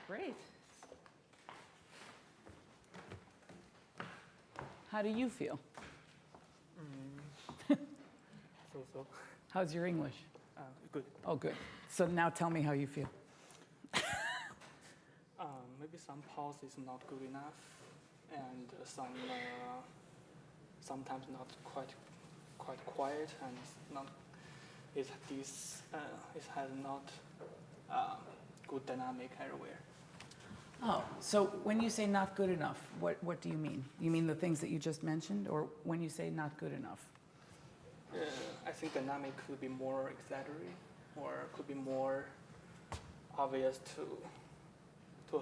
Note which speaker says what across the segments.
Speaker 1: Great. How do you feel?
Speaker 2: So.
Speaker 1: How's your English?
Speaker 2: Good.
Speaker 1: Oh, good. So now tell me how you feel.
Speaker 2: Maybe some pause is not good enough, and sometimes not quite quiet, and it has not good dynamic everywhere.
Speaker 1: Oh, so when you say not good enough, what do you mean? You mean the things that you just mentioned, or when you say not good enough?
Speaker 2: I think dynamic could be more exaggerated, or could be more obvious to her.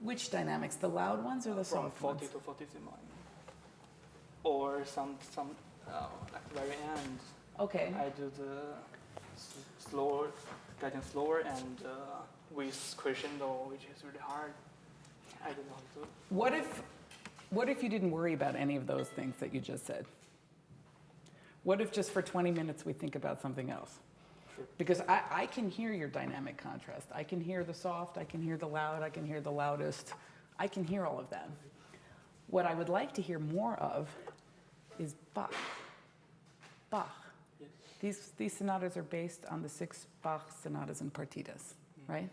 Speaker 1: Which dynamics, the loud ones or the
Speaker 2: From
Speaker 1: soft
Speaker 2: 40
Speaker 1: ones?
Speaker 2: to 40 or some at the very end.
Speaker 1: Okay.
Speaker 2: I do the slower, getting slower, and with crescendo, which is really hard. I don't know how to do.
Speaker 1: What if you didn't worry about any of those things that you just said? What if just for 20 minutes we think about something else?
Speaker 2: Sure.
Speaker 1: Because I can hear your dynamic contrast. I can hear the soft, I can hear the loud, I can hear the loudest. I can hear all of that. What I would like to hear more of is Bach. Bach.
Speaker 2: Yes.
Speaker 1: These sonatas are based on the 6 Bach sonatas and partitas, right?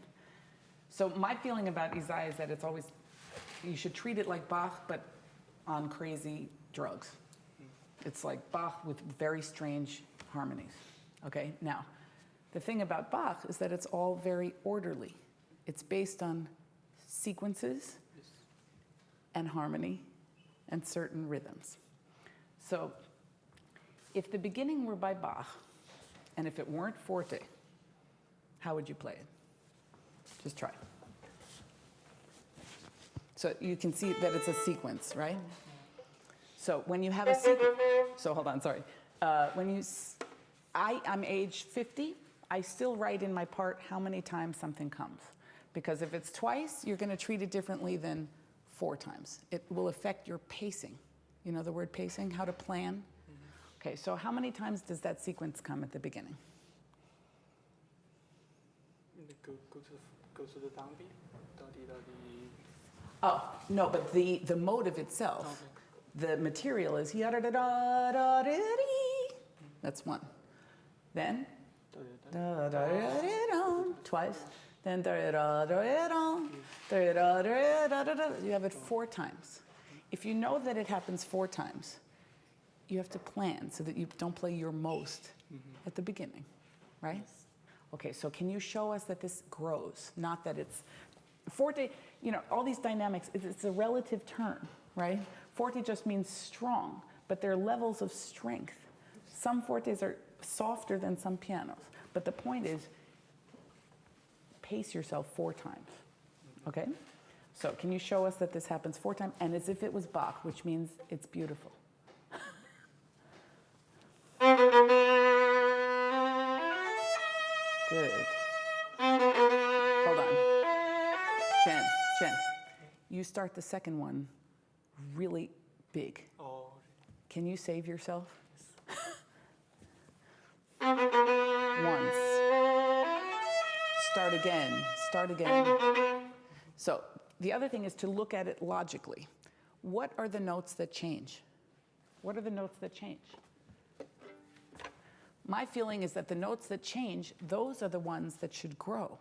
Speaker 1: So my feeling about Ysaÿe is that it's always, you should treat it like Bach, but on crazy drugs. It's like Bach with very strange harmonies, okay? Now, the thing about Bach is that it's all very orderly. It's based on sequences and harmony and certain rhythms. So if the beginning were by Bach, and if it weren't forte, how would you play it? Just try. So you can see that it's a sequence, right? So when you have a sequence, so hold on, sorry. I'm age 50, I still write in my part how many times something comes. Because if it's twice, you're going to treat it differently than 4 times. It will affect your pacing. You know the word pacing, how to plan? Okay, so how many times does that sequence come at the beginning?
Speaker 2: Go to the downbeat.
Speaker 1: Oh, no, but the motive itself, the material is ya-da-da-da-da-da-dee. That's 1. Then da-da-da-da-da-da, twice. Then da-da-da-da-da-da, da-da-da-da-da-da. You have it 4 times. If you know that it happens 4 times, you have to plan so that you don't play your most at the beginning, right?
Speaker 2: Yes.
Speaker 1: Okay, so can you show us that this grows, not that it's forte, you know, all these dynamics, it's a relative term, right? Forte just means strong, but there are levels of strength. Some fortes are softer than some pianos, but the point is, pace yourself 4 times, okay? So can you show us that this happens 4 times, and as if it was Bach, which means it's beautiful. Good. Hold on. Zhen, you start the second one really big.
Speaker 2: Oh.
Speaker 1: Can you save yourself? Once. Start again. So the other thing is to look at it logically. What are the notes that change? What are the notes that change? My feeling is that the notes that change, those are the ones that should grow,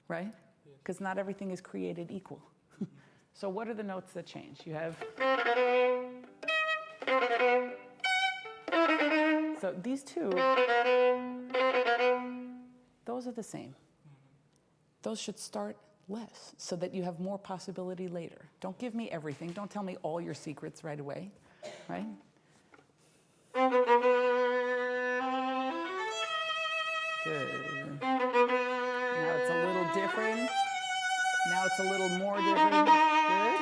Speaker 1: right? Because not everything is created equal. So what are the notes that change? You have... So these 2, those are the same. Those should start less so that you have more possibility later. Don't give me everything. Don't tell me all your secrets right away, right? Good. Now it's a little different. Now it's a little more different. Good.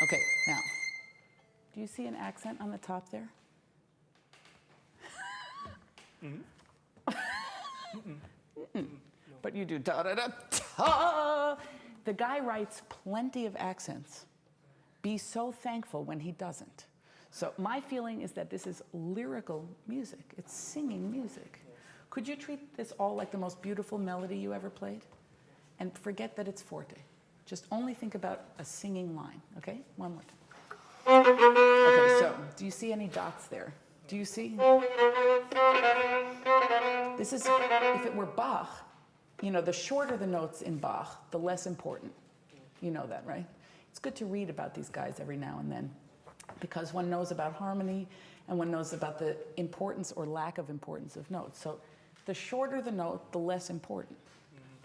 Speaker 1: Okay, now, do you see an accent on the top there? But you do da-da-da-ta. The guy writes plenty of accents. Be so thankful when he doesn't. So my feeling is that this is lyrical music. It's singing music. Could you treat this all like the most beautiful melody you ever played? And forget that it's forte. Just only think about a singing line, okay? One more time. Okay, so do you see any dots there? Do you see? This is, if it were Bach, you know, the shorter the notes in Bach, the less important. You know that, right? It's good to read about these guys every now and then. because one knows about harmony and one knows about the importance or lack of importance of notes. So the shorter the note, the less important.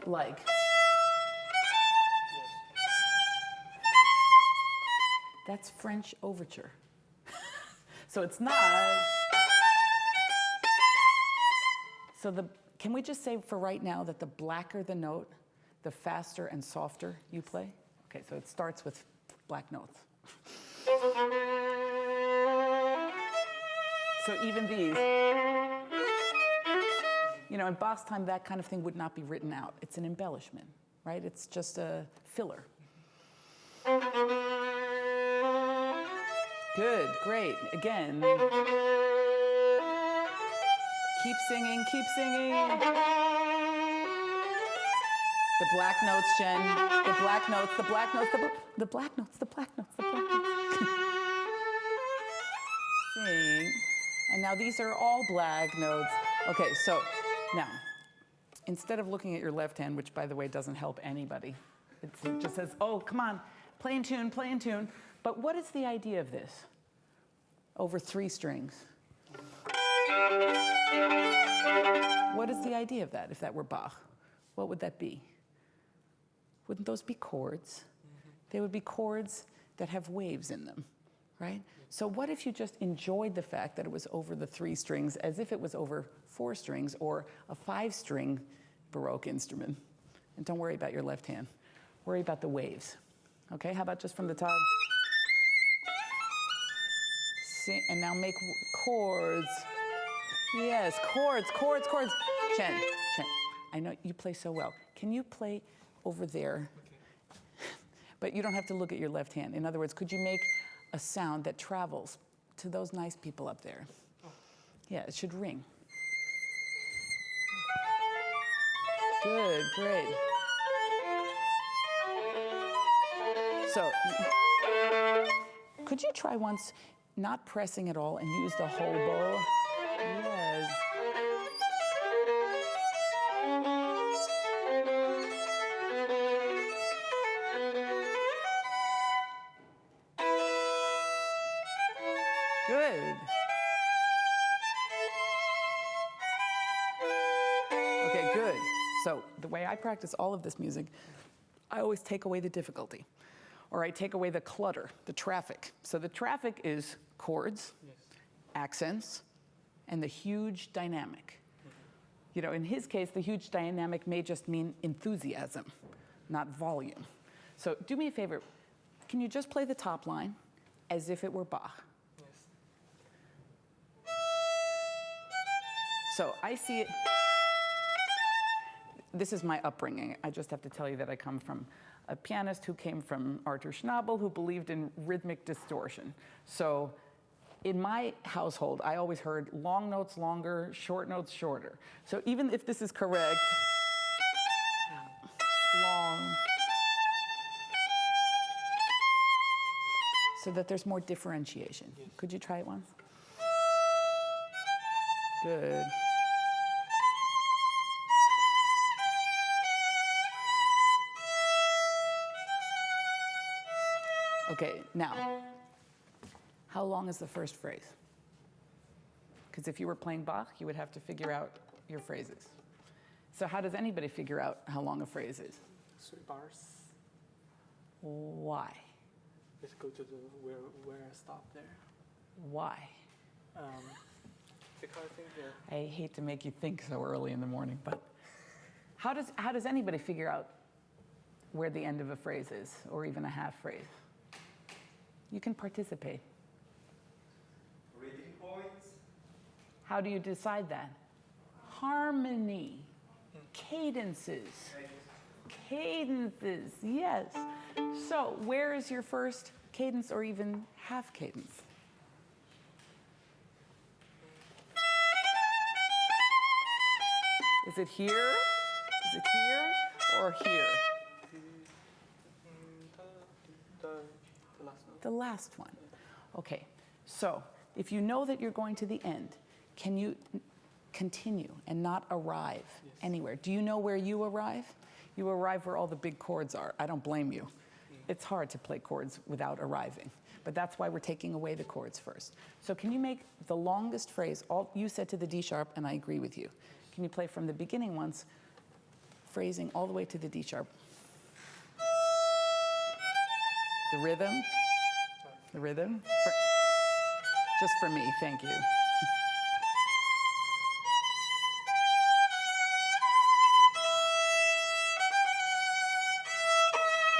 Speaker 1: Like, that's French overture. So it's not. So can we just say for right now that the blacker the note, the faster and softer you play? Okay, so it starts with black notes. So even these, you know, in Bach's time, that kind of thing would not be written out. It's an embellishment, right? It's just a filler. Good, great. Again. Keep singing, keep singing. The black notes, Jen. The black notes, the black notes, the black notes, the black notes, the black notes. Sing. And now these are all black notes. Okay, so now, instead of looking at your left hand, which by the way doesn't help anybody, it just says, oh, come on, play in tune, play in tune. But what is the idea of this? Over 3 strings. What is the idea of that if that were Bach? What would that be? Wouldn't those be chords? They would be chords that have waves in them, right? So what if you just enjoyed the fact that it was over the 3 strings as if it was over 4 strings or a 5-string Baroque instrument? And don't worry about your left hand. Worry about the waves. Okay, how about just from the top? Sing, and now make chords. Yes, chords, chords, chords. Chen, I know you play so well. Can you play over there? Okay. But you don't have to look at your left hand. In other words, could you make a sound that travels to those nice people up there? Oh. Yeah, it should ring. Good, great. So, could you try once not pressing at all and use the whole bow? Yes. Good. Okay, good. So the way I practice all of this music, I always take away the difficulty, or I take away the clutter, the traffic. So the traffic is chords, yes, accents, and the huge dynamic. You know, in his case, the huge dynamic may just mean enthusiasm, not volume. So do me a favor, can you just play the top line as if it were Bach? Yes. So I see it. This is my upbringing. I just have to tell you that I come from a pianist who came from Arthur Schnabel, who believed in rhythmic distortion. So in my household, I always heard long notes longer, short notes shorter. So even if this is correct, long, so that there's more differentiation. Yes. Could you try it once? Good. Okay, now, how long is the first phrase? Because if you were playing Bach, you would have to figure out your phrases. So how does anybody figure out how long a phrase is?
Speaker 2: 3 bars.
Speaker 1: Why?
Speaker 2: Let's go to the where I stopped there.
Speaker 1: Why?
Speaker 2: Because I think
Speaker 1: I hate to make you think so early in the morning, but how does anybody figure out where the end of a phrase is, or even a half phrase? You can participate.
Speaker 3: Reading points.
Speaker 1: How do you decide that? Harmony, cadences. Cadences, yes. So where is your first cadence or even half cadence? Is it here? Is it here or here? The last one. Okay, so if you know that you're going to the end, can you continue and not arrive anywhere? Do you know where you arrive? You arrive where all the big chords are. I don't blame you. It's hard to play chords without arriving. but that's why we're taking away the chords first. So can you make the longest phrase, all you said to the D sharp, and I agree with you. Can you play from the beginning once, phrasing all the way to the D sharp? The rhythm, the rhythm. Just for me, thank you.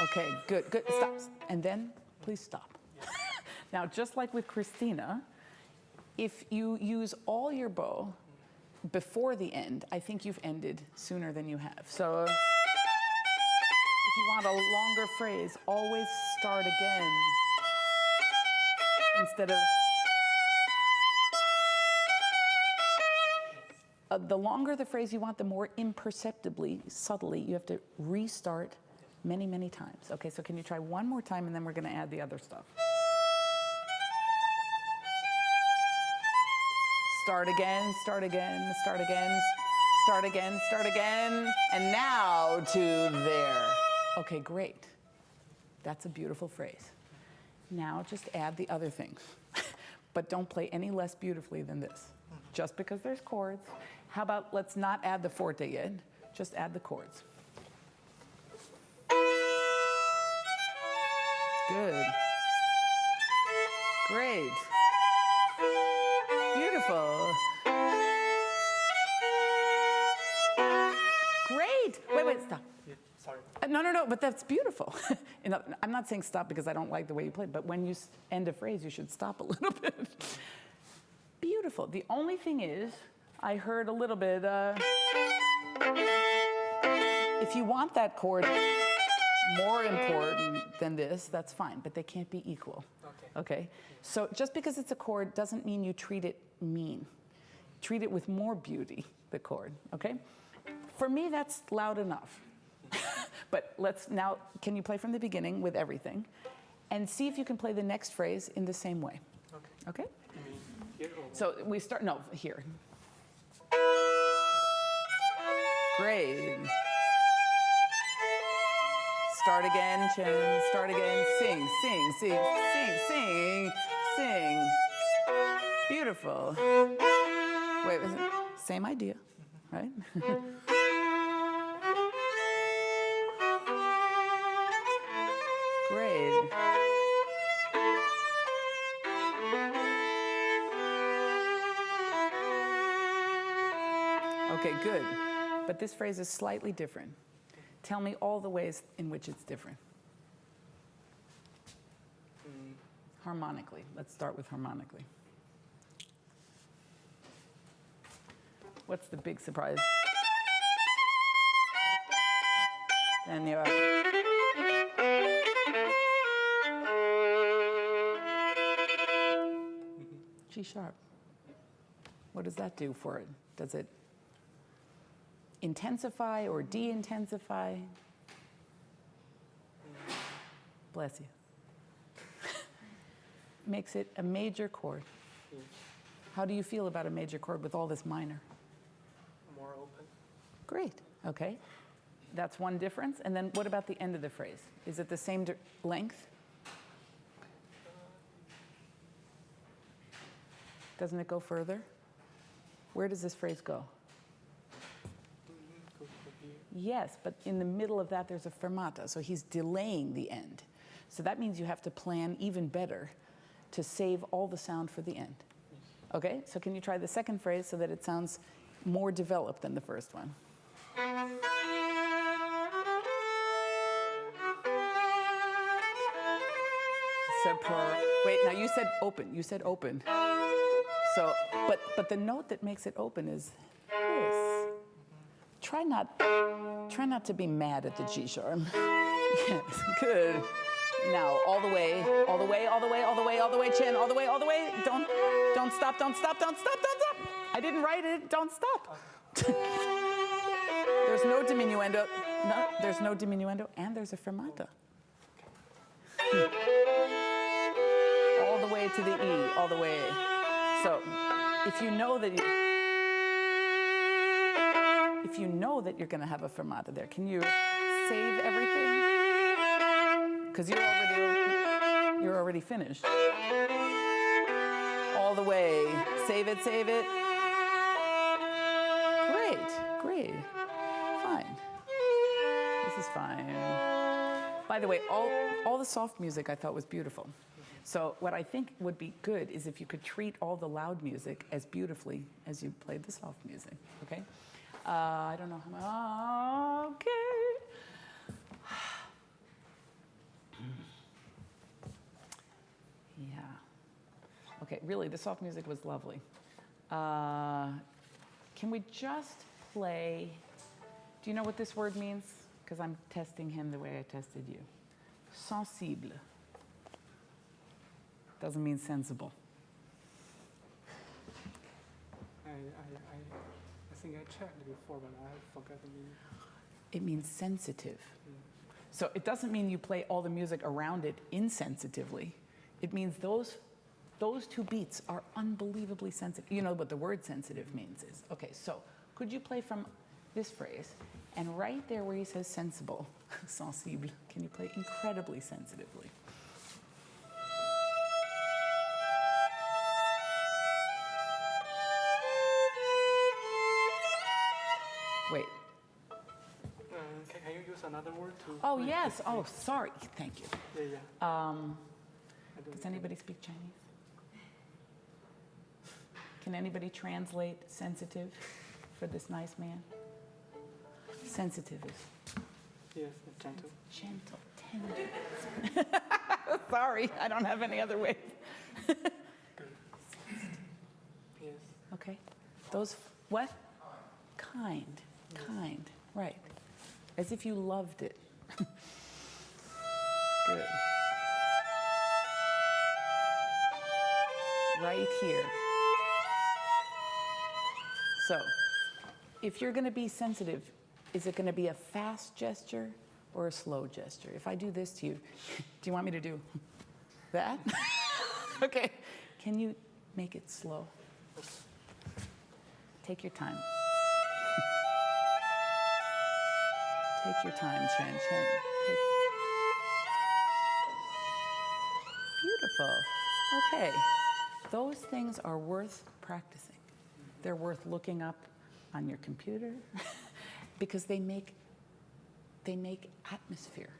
Speaker 1: Okay, good, good, stop. And then, please stop. Now, just like with Christina, if you use all your bow before the end, I think you've ended sooner than you have. So, if you want a longer phrase, always start again instead of... the longer the phrase you want, the more imperceptibly, subtly, you have to restart many, many times. Okay, so can you try one more time, and then we're going to add the other stuff. Start again, start again, start again, start again, start again, and now to there. Okay, great. That's a beautiful phrase. Now just add the other things. But don't play any less beautifully than this. Just because there's chords. How about let's not add the forte yet, just add the chords. Good. Great. Beautiful. Great. Wait, stop.
Speaker 2: Yeah, sorry.
Speaker 1: No, but that's beautiful. I'm not saying stop because I don't like the way you play, but when you end a phrase, you should stop a little bit. Beautiful. The only thing is, I heard a little bit, if you want that chord more important than this, that's fine, but they can't be equal. Okay? So just because it's a chord doesn't mean you treat it mean. Treat it with more beauty, the chord, okay? For me, that's loud enough. But let's now, can you play from the beginning with everything? And see if you can play the next phrase in the same way. Okay?
Speaker 2: You mean here or
Speaker 1: So we start, no, here. Great. Start again, Chen. Start again. Sing, sing, sing, sing, sing, sing. Beautiful. Wait, same idea, right? Great. Okay, good. But this phrase is slightly different. Tell me all the ways in which it's different. Harmonically. Let's start with harmonically. What's the big surprise? And you are. G sharp. What does that do for it? Does it intensify or de-intensify? Bless you. Makes it a major chord. How do you feel about a major chord with all this minor?
Speaker 2: more open?
Speaker 1: Great, okay. That's one difference. And then what about the end of the phrase? Is it the same length? Doesn't it go further? Where does this phrase go? Yes, but in the middle of that, there's a fermata, so he's delaying the end. So that means you have to plan even better to save all the sound for the end. Okay, so can you try the second phrase so that it sounds more developed than the first one? Wait, now you said open. You said open. So, but the note that makes it open is this. Try not to be mad at the G sharp. Yes, good. Now, all the way, all the way, all the way, all the way, all the way, chin, all the way, all the way. Don't stop, don't stop, don't stop, don't stop. I didn't write it. Don't stop. There's no diminuendo. No, there's no diminuendo, and there's a fermata. All the way to the E, all the way. So, if you know that you're going to have a fermata there, can you save everything? Because you're already. You're already finished. All the way. Save it, save it. Great, great. Fine. This is fine. By the way, all the soft music I thought was beautiful. So what I think would be good is if you could treat all the loud music as beautifully as you played the soft music, okay? I don't know how much, okay. Yeah. Okay, really, the soft music was lovely. Can we just play, do you know what this word means? Because I'm testing him the way I tested you. Sensible. Doesn't mean sensible.
Speaker 2: I think I checked before, but I forgot the meaning.
Speaker 1: It means sensitive. So it doesn't mean you play all the music around it insensitively. It means those two beats are unbelievably sensitive. You know what the word sensitive means is. Okay, so could you play from this phrase? And right there where he says sensible, sensible, can you play incredibly sensitively? Wait.
Speaker 2: Can you use another word to?
Speaker 1: Oh, yes. Oh, sorry. Thank you.
Speaker 2: Yeah.
Speaker 1: Does anybody speak Chinese? Can anybody translate sensitive for this nice man? Sensitive is
Speaker 2: Yes, gentle.
Speaker 1: gentle, tender. Sorry, I don't have any other way.
Speaker 2: Yes.
Speaker 1: Okay. Those, what? Kind, kind, right. As if you loved it. Good. Right here. So, if you're going to be sensitive, is it going to be a fast gesture or a slow gesture? If I do this to you, do you want me to do that? Okay. Can you make it slow? Take your time. Take your time, Zhen. Beautiful. Okay. Those things are worth practicing. They're worth looking up on your computer because they make atmosphere.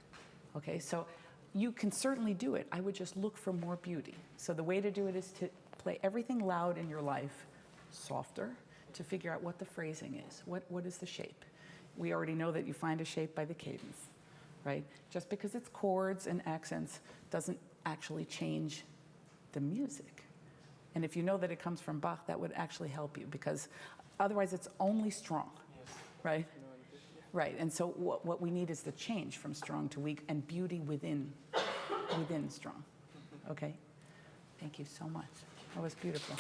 Speaker 1: Okay, so you can certainly do it. I would just look for more beauty. So the way to do it is to play everything loud in your life softer, to figure out what the phrasing is. What is the shape? We already know that you find a shape by the cadence, right? Just because it's chords and accents doesn't actually change the music. And if you know that it comes from Bach, that would actually help you because otherwise it's only strong,
Speaker 2: Yes.
Speaker 1: right? Right, and so what we need is the change from strong to weak and beauty within strong, okay? Thank you so much. That was beautiful.